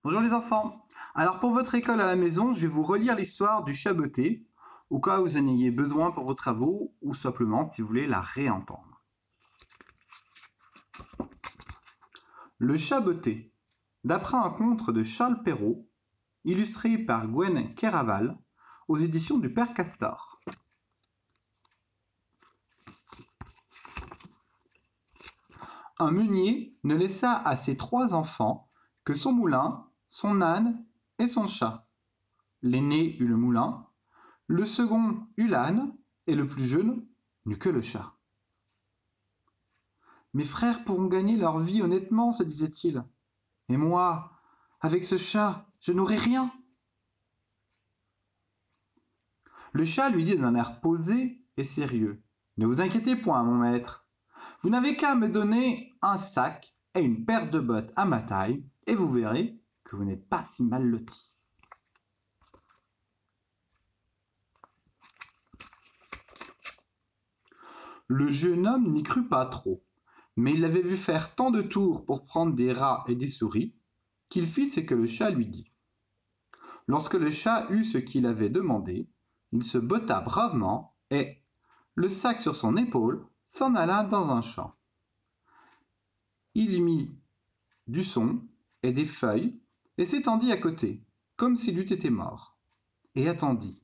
Bonjour les enfants. Alors pour votre école à la maison, je vais vous relire l'histoire du chat botté, au cas où vous en ayez besoin pour vos travaux, ou simplement si vous voulez la réentendre. Le chat botté, d'après un conte de Charles Perrault, illustré par Gwen Keraval, aux éditions du Père Castor. Un meunier ne laissa à ses 3 enfants que son moulin, son âne et son chat. L'aîné eut le moulin, le second eut l'âne, et le plus jeune n'eut que le chat. Mes frères pourront gagner leur vie honnêtement, se disait-il. Et moi, avec ce chat, je n'aurai rien. Le chat lui dit d'un air posé et sérieux. Ne vous inquiétez point, mon maître. Vous n'avez qu'à me donner un sac et une paire de bottes à ma taille, et vous verrez que vous n'êtes pas si mal loti. Le jeune homme n'y crut pas trop, mais il avait vu faire tant de tours pour prendre des rats et des souris, qu'il fit ce que le chat lui dit. Lorsque le chat eut ce qu'il avait demandé, il se botta bravement et, le sac sur son épaule, s'en alla dans un champ. Il y mit du son et des feuilles et s'étendit à côté, comme s'il eût été mort, et attendit.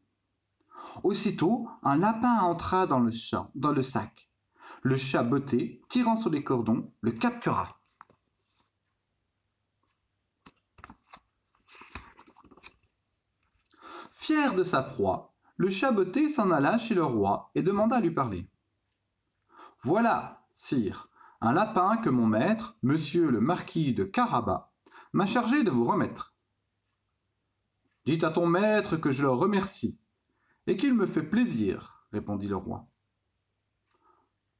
Aussitôt, un lapin entra dans le sac. Le chat botté, tirant sur les cordons, le captura. Fier de sa proie, le chat botté s'en alla chez le roi et demanda à lui parler. « Voilà, sire, un lapin que mon maître, monsieur le marquis de Carabas, m'a chargé de vous remettre. »« Dites à ton maître que je le remercie, et qu'il me fait plaisir, » répondit le roi.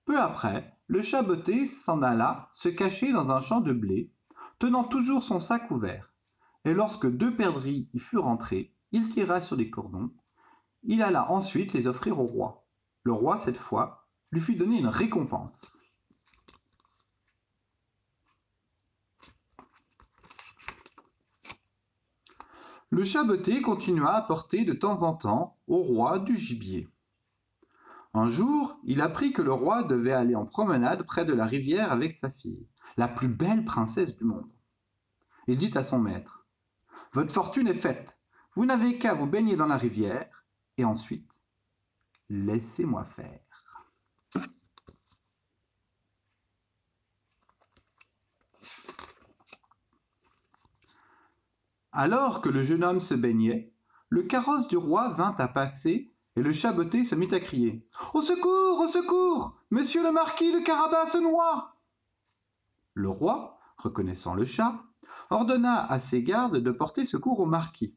Peu après, le chat botté s'en alla se cacher dans un champ de blé, tenant toujours son sac ouvert, et lorsque 2 perdrix y furent entrés, il tira sur les cordons. Il alla ensuite les offrir au roi. Le roi, cette fois, lui fit donner une récompense. Le chat botté continua à porter de temps en temps au roi du gibier. Un jour, il apprit que le roi devait aller en promenade près de la rivière avec sa fille, la plus belle princesse du monde. Il dit à son maître, « Votre fortune est faite, vous n'avez qu'à vous baigner dans la rivière, et ensuite, laissez-moi faire. » Alors que le jeune homme se baignait, le carrosse du roi vint à passer et le chat botté se mit à crier « Au secours, au secours! Monsieur le marquis de Carabas se noie !» Le roi, reconnaissant le chat, ordonna à ses gardes de porter secours au marquis.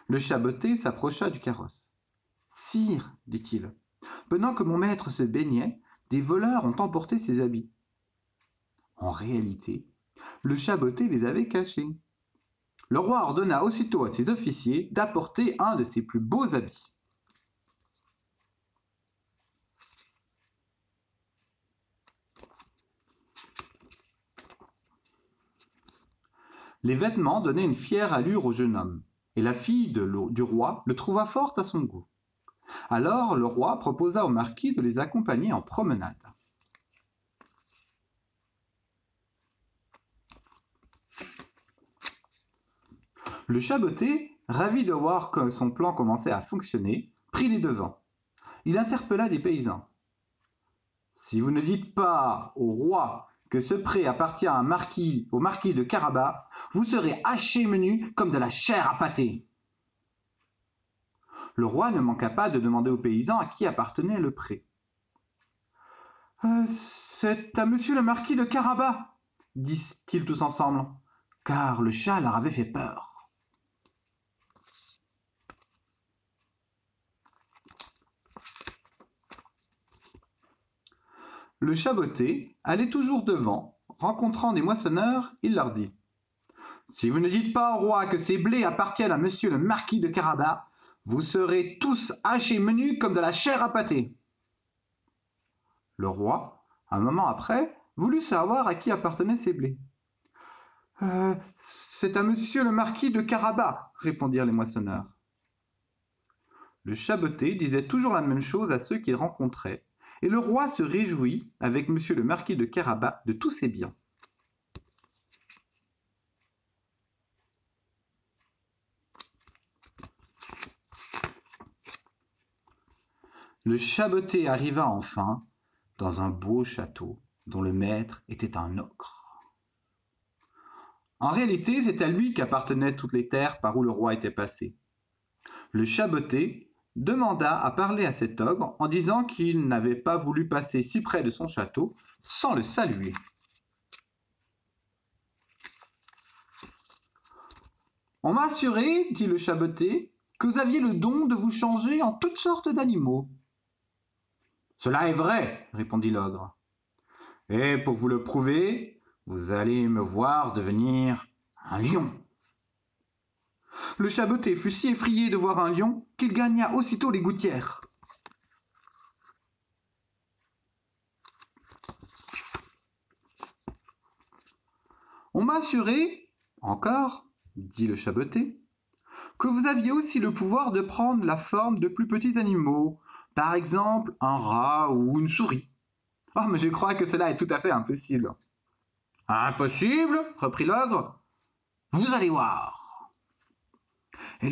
Le chat botté s'approcha du carrosse. « Sire, dit-il, pendant que mon maître se baignait, des voleurs ont emporté ses habits. » En réalité, le chat botté les avait cachés. Le roi ordonna aussitôt à ses officiers d'apporter un de ses plus beaux habits. Les vêtements donnaient une fière allure au jeune homme, et la fille du roi le trouva fort à son goût. Alors le roi proposa au marquis de les accompagner en promenade. Le chat botté, ravi de voir que son plan commençait à fonctionner, prit les devants. Il interpella des paysans. « Si vous ne dites pas au roi que ce pré appartient au marquis de Carabas, vous serez hachés menus comme de la chair à pâté. » Le roi ne manqua pas de demander aux paysans à qui appartenait le pré. « C'est à monsieur le marquis de Carabas, disent-ils tous ensemble, car le chat leur avait fait peur. Le chat botté allait toujours devant. Rencontrant des moissonneurs, il leur dit « Si vous ne dites pas au roi que ces blés appartiennent à monsieur le marquis de Carabas, vous serez tous hachés menus comme de la chair à pâté. » Le roi, un moment après, voulut savoir à qui appartenaient ces blés. C'est à monsieur le marquis de Carabas, répondirent les moissonneurs. Le chaboté disait toujours la même chose à ceux qu'il rencontrait, et le roi se réjouit, avec monsieur le marquis de Carabas, de tous ses biens. Le chaboté arriva enfin dans un beau château dont le maître était un ogre. En réalité, c'est à lui qu'appartenaient toutes les terres par où le roi était passé. Le chaboté demanda à parler à cet ogre en disant qu'il n'avait pas voulu passer si près de son château sans le saluer. On m'a assuré, dit le chaboté, que vous aviez le don de vous changer en toutes sortes d'animaux. Cela est vrai, répondit l'ogre. Et pour vous le prouver, vous allez me voir devenir un lion. Le chaboté fut si effrayé de voir un lion qu'il gagna aussitôt les gouttières. On m'a assuré, encore, dit le chaboté, que vous aviez aussi le pouvoir de prendre la forme de plus petits animaux, par exemple un rat ou une souris. Oh, mais je crois que cela est tout à fait impossible. Impossible, reprit l'ogre. Vous allez voir. Et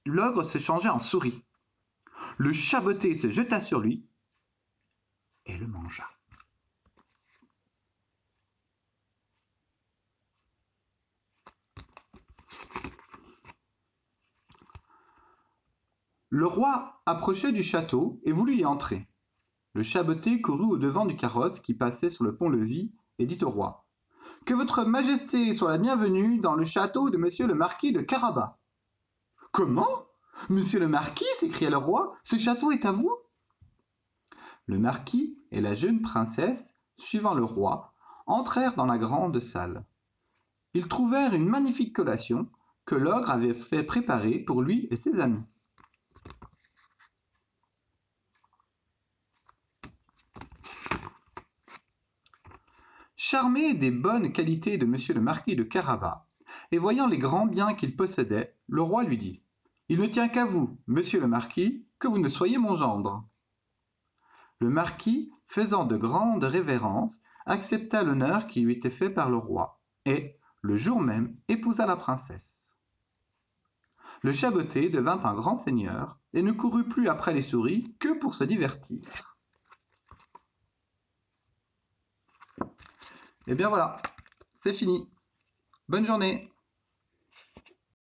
l'ogre se changea en souris. Le chaboté se jeta sur lui et le mangea. Le roi approchait du château et voulut y entrer. Le chaboté courut au-devant du carrosse qui passait sur le pont-levis et dit au roi: « Que votre majesté soit la bienvenue dans le château de monsieur le marquis de Carabas. »« Comment? Monsieur le marquis, s'écria le roi, ce château est à vous? » Le marquis et la jeune princesse, suivant le roi, entrèrent dans la grande salle. Ils trouvèrent une magnifique collation que l'ogre avait fait préparer pour lui et ses amis. Charmé des bonnes qualités de monsieur le marquis de Carabas, et voyant les grands biens qu'il possédait, le roi lui dit: « Il ne tient qu'à vous, monsieur le marquis, que vous ne soyez mon gendre. » Le marquis, faisant de grandes révérences, accepta l'honneur qui lui était fait par le roi, et, le jour même, épousa la princesse. Le chaboté devint un grand seigneur, et ne courut plus après les souris que pour se divertir. Et bien voilà, c'est fini. Bonne journée.